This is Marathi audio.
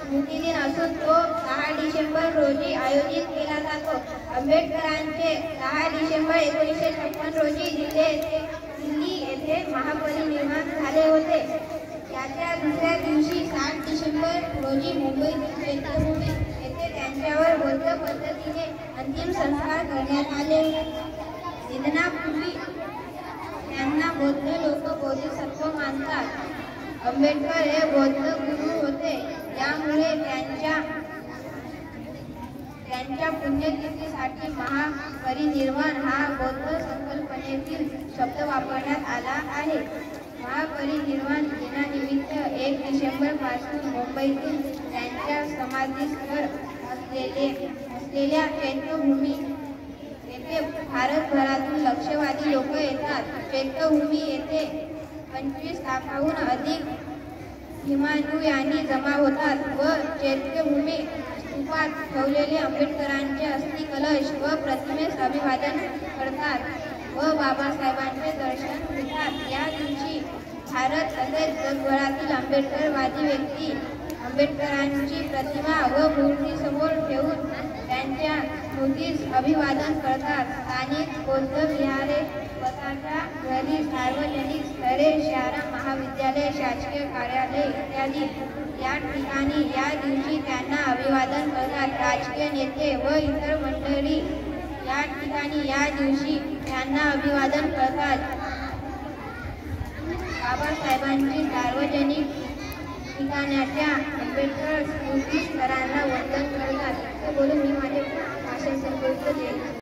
स्मृतिदिन असून तो 6 डिसेंबर रोजी आयोजित केला जातो. आंबेडकरांचे 6 डिसेंबर 1956 रोजी दिल्ली येथे महापरिनिर्वाण झाले होते. याच्या दुसऱ्या दिवशी 7 डिसेंबर रोजी मुंबईतील चैत्यभूमी येथे त्यांच्यावर बौद्ध पद्धतीने अंतिम संस्कार करण्यात आले. निधनापूर्वी त्यांना बौद्ध लोक बोधिसत्व मानतात. आंबेडकर हे बौद्ध गुरु होते. यामुळे त्यांच्या पुण्यतिथीसाठी महापरिनिर्वाण हा बौद्ध संकल्पनेतील शब्द वापरण्यात आला आहे. महापरिनिर्वाण दिनानिमित्त 1 डिसेंबर पासून मुंबईतील त्यांच्या समाधीस्थळ असलेल्या चैत्यभूमी येथे भारतभरातून लक्षवादी लोक येतात. चैत्यभूमी येथे 25 लाखाहून अधिक हिमानुयानी जमा होतात व चैत्यभूमी स्तूपात ठेवलेले आंबेडकरांचे अस्थिकलश व प्रतिमेस अभिवादन करतात व बाबासाहेबांचे दर्शन घेतात. या दिवशी भारत तसेच जगभरातील आंबेडकरवादी व्यक्ती आंबेडकरांची प्रतिमा व मूर्ती समोर ठेवून त्यांच्या स्मृतीस अभिवादन करतात. स्थानिक बौद्ध विहारे, स्वतःच्या घरी, सार्वजनिक स्थळे, शाळा, महाविद्यालय, शासकीय कार्यालय इत्यादी या ठिकाणी या दिवशी त्यांना अभिवादन करतात. राजकीय नेते व इतर मंडळी या ठिकाणी या दिवशी त्यांना अभिवादन करतात. बाबासाहेबांची सार्वजनिक ठिकाणाच्या आंबेडकर स्मृती स्थळांना वंदन करतात. बोलून मी माझे भाषण संपवितो.